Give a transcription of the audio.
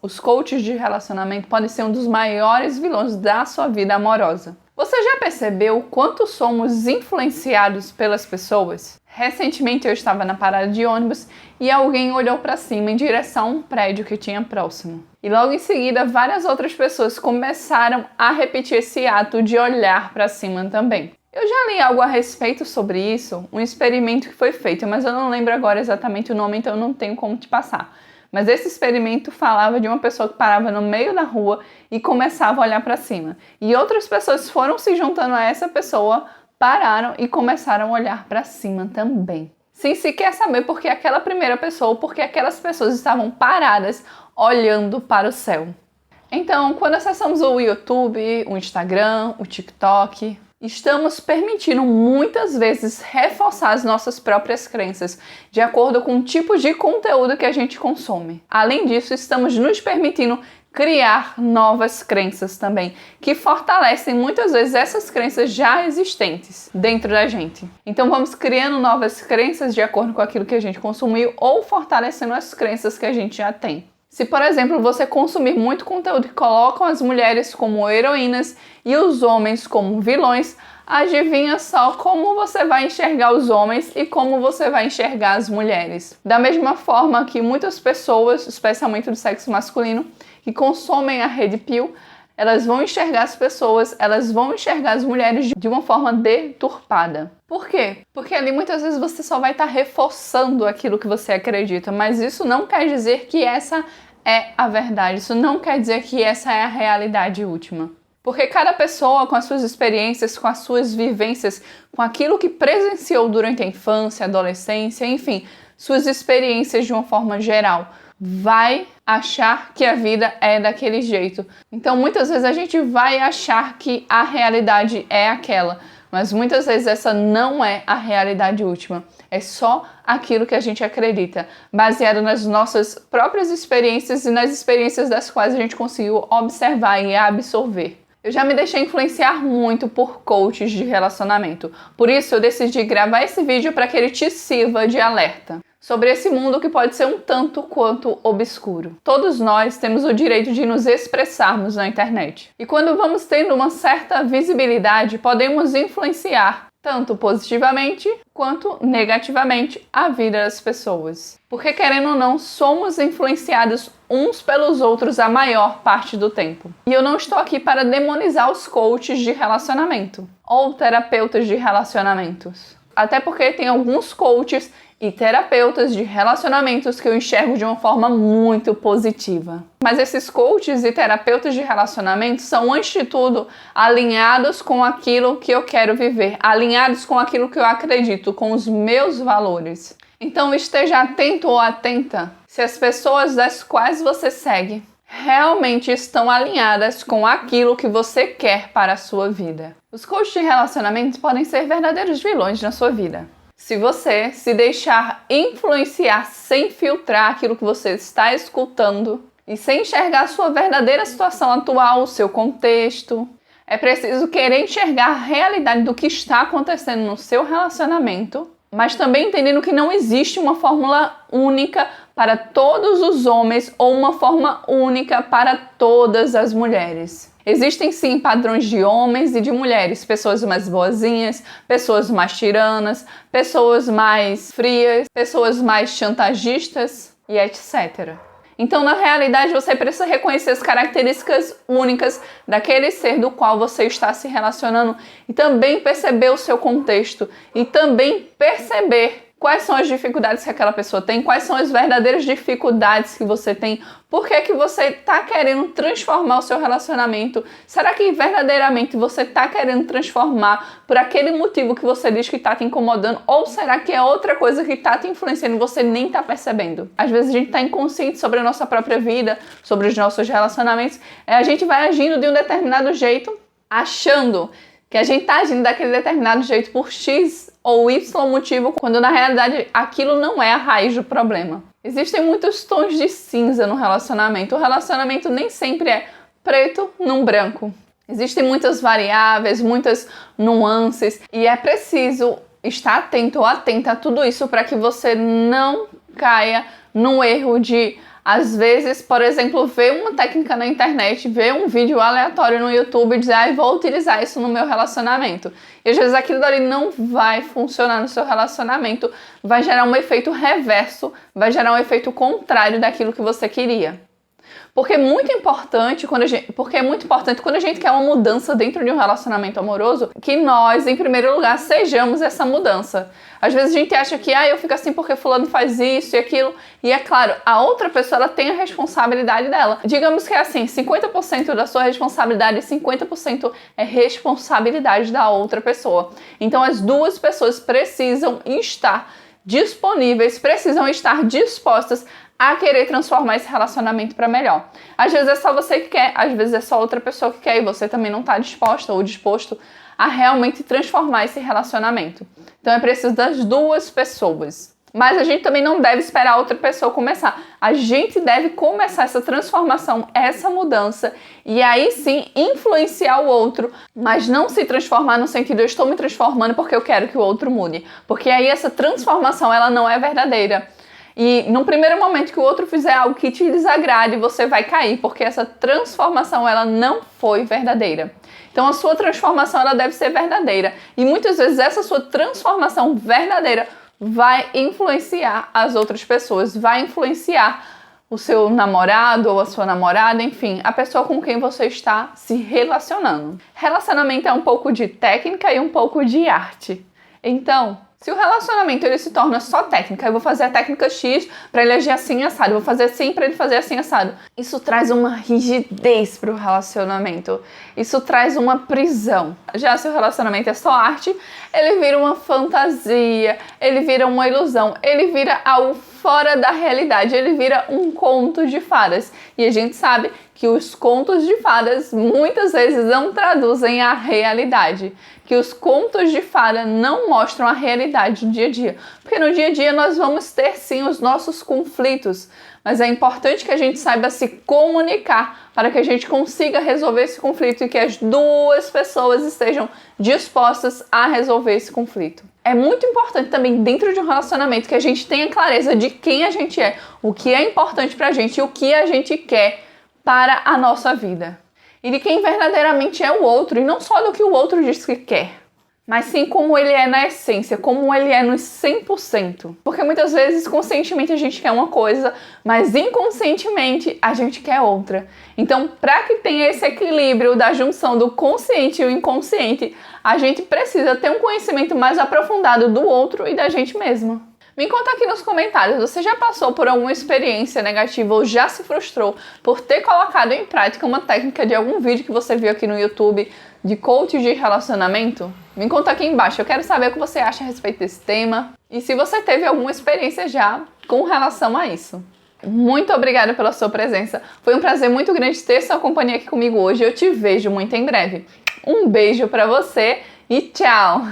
Os coaches de relacionamento podem ser um dos maiores vilões da sua vida amorosa. Você já percebeu o quanto somos influenciados pelas pessoas? Recentemente eu estava na parada de ônibus e alguém olhou para cima em direção a um prédio que tinha próximo. E logo em seguida várias outras pessoas começaram a repetir esse ato de olhar para cima também. Eu já li algo a respeito sobre isso, um experimento que foi feito, mas eu não lembro agora exatamente o nome, então eu não tenho como te passar. Mas esse experimento falava de uma pessoa que parava no meio da rua e começava a olhar para cima. E outras pessoas foram se juntando a essa pessoa, pararam e começaram a olhar para cima também. Sem sequer saber por que aquela primeira pessoa, porque aquelas pessoas estavam paradas olhando para o céu. Então, quando acessamos o YouTube, o Instagram, o TikTok, estamos permitindo muitas vezes reforçar as nossas próprias crenças de acordo com o tipo de conteúdo que a gente consome. Além disso, estamos nos permitindo criar novas crenças também, que fortalecem muitas vezes essas crenças já existentes dentro da gente. Então vamos criando novas crenças de acordo com aquilo que a gente consumiu ou fortalecendo as crenças que a gente já tem. Se, por exemplo, você consumir muito conteúdo que colocam as mulheres como heroínas e os homens como vilões, adivinha só como você vai enxergar os homens e como você vai enxergar as mulheres. Da mesma forma que muitas pessoas, especialmente do sexo masculino, que consomem a Red Pill, elas vão enxergar as pessoas, elas vão enxergar as mulheres de uma forma deturpada. Por quê? Porque ali muitas vezes você só vai estar reforçando aquilo que você acredita, mas isso não quer dizer que essa é a verdade, isso não quer dizer que essa é a realidade última. Porque cada pessoa, com as suas experiências, com as suas vivências, com aquilo que presenciou durante a infância, adolescência, enfim, suas experiências de uma forma geral, vai achar que a vida é daquele jeito. Então muitas vezes a gente vai achar que a realidade é aquela, mas muitas vezes essa não é a realidade última. É só aquilo que a gente acredita, baseado nas nossas próprias experiências e nas experiências das quais a gente conseguiu observar e absorver. Eu já me deixei influenciar muito por coaches de relacionamento. Por isso eu decidi gravar esse vídeo para que ele te sirva de alerta sobre esse mundo que pode ser um tanto quanto obscuro. Todos nós temos o direito de nos expressarmos na internet. E quando vamos tendo uma certa visibilidade, podemos influenciar tanto positivamente quanto negativamente a vida das pessoas. Porque, querendo ou não, somos influenciados uns pelos outros a maior parte do tempo. E eu não estou aqui para demonizar os coaches de relacionamento ou terapeutas de relacionamentos. Até porque tem alguns coaches e terapeutas de relacionamentos que eu enxergo de uma forma muito positiva. Mas esses coaches e terapeutas de relacionamentos são, antes de tudo, alinhados com aquilo que eu quero viver, alinhados com aquilo que eu acredito, com os meus valores. Então esteja atento ou atenta se as pessoas das quais você segue realmente estão alinhadas com aquilo que você quer para a sua vida. Os coaches de relacionamentos podem ser verdadeiros vilões na sua vida. Se você se deixar influenciar sem filtrar aquilo que você está escutando e sem enxergar a sua verdadeira situação atual, o seu contexto, é preciso querer enxergar a realidade do que está acontecendo no seu relacionamento, mas também entendendo que não existe uma fórmula única para todos os homens ou uma forma única para todas as mulheres. Existem sim padrões de homens e de mulheres, pessoas mais boazinhas, pessoas mais tiranas, pessoas mais frias, pessoas mais chantagistas e etc. Então, na realidade, você precisa reconhecer as características únicas daquele ser do qual você está se relacionando e também perceber o seu contexto e também perceber quais são as dificuldades que aquela pessoa tem, quais são as verdadeiras dificuldades que você tem, por que que você está querendo transformar o seu relacionamento, será que verdadeiramente você está querendo transformar por aquele motivo que você diz que está te incomodando, ou será que é outra coisa que está te influenciando e você nem está percebendo? Às vezes a gente está inconsciente sobre a nossa própria vida, sobre os nossos relacionamentos, a gente vai agindo de um determinado jeito, achando que a gente está agindo daquele determinado jeito por X ou Y motivo, quando na realidade aquilo não é a raiz do problema. Existem muitos tons de cinza no relacionamento. O relacionamento nem sempre é preto num branco. Existem muitas variáveis, muitas nuances e é preciso estar atento ou atenta a tudo isso para que você não caia no erro de Às vezes, por exemplo, ver uma técnica na internet, ver um vídeo aleatório no YouTube e dizer, vou utilizar isso no meu relacionamento. E às vezes aquilo dali não vai funcionar no seu relacionamento, vai gerar um efeito reverso, vai gerar um efeito contrário daquilo que você queria. Porque é muito importante quando a gente quer uma mudança dentro de um relacionamento amoroso, que nós, em primeiro lugar, sejamos essa mudança. Às vezes a gente acha que eu fico assim porque fulano faz isso e aquilo. E é claro, a outra pessoa ela tem a responsabilidade dela. Digamos que é assim, 50% da sua responsabilidade e 50% é responsabilidade da outra pessoa. Então as duas pessoas precisam estar disponíveis, precisam estar dispostas a querer transformar esse relacionamento para melhor. Às vezes é só você que quer, às vezes é só outra pessoa que quer e você também não está disposta ou disposto a realmente transformar esse relacionamento. Então é preciso das duas pessoas. Mas a gente também não deve esperar a outra pessoa começar. A gente deve começar essa transformação, essa mudança, e aí sim influenciar o outro, mas não se transformar no sentido eu estou me transformando porque eu quero que o outro mude. Porque aí essa transformação ela não é verdadeira. E num primeiro momento que o outro fizer algo que te desagrade, você vai cair, porque essa transformação ela não foi verdadeira. Então a sua transformação ela deve ser verdadeira. E muitas vezes essa sua transformação verdadeira vai influenciar as outras pessoas, vai influenciar o seu namorado ou a sua namorada, enfim, a pessoa com quem você está se relacionando. Relacionamento é um pouco de técnica e um pouco de arte. Então, se o relacionamento ele se torna só técnica, eu vou fazer a técnica X para ele agir assim assado, eu vou fazer assim para ele fazer assim assado. Isso traz uma rigidez para o relacionamento. Isso traz uma prisão. Já se o relacionamento é só arte, ele vira uma fantasia, ele vira uma ilusão, ele vira algo fora da realidade, ele vira um conto de fadas. E a gente sabe que os contos de fadas muitas vezes não traduzem a realidade, que os contos de fada não mostram a realidade do dia a dia, porque no dia a dia nós vamos ter sim os nossos conflitos, mas é importante que a gente saiba se comunicar para que a gente consiga resolver esse conflito e que as duas pessoas estejam dispostas a resolver esse conflito. É muito importante também dentro de um relacionamento que a gente tenha clareza de quem a gente é, o que é importante pra gente e o que a gente quer para a nossa vida. E de quem verdadeiramente é o outro, e não só do que o outro diz que quer, mas sim como ele é na essência, como ele é nos 100%. Porque muitas vezes, conscientemente, a gente quer uma coisa, mas inconscientemente a gente quer outra. Então, para que tenha esse equilíbrio da junção do consciente e o inconsciente, a gente precisa ter um conhecimento mais aprofundado do outro e da gente mesma. Me conta aqui nos comentários, você já passou por alguma experiência negativa ou já se frustrou por ter colocado em prática uma técnica de algum vídeo que você viu aqui no YouTube de coach de relacionamento? Me conta aqui embaixo, eu quero saber o que você acha a respeito desse tema e se você teve alguma experiência já com relação a isso. Muito obrigada pela sua presença, foi um prazer muito grande ter sua companhia aqui comigo hoje, eu te vejo muito em breve. Um beijo pra você e tchau!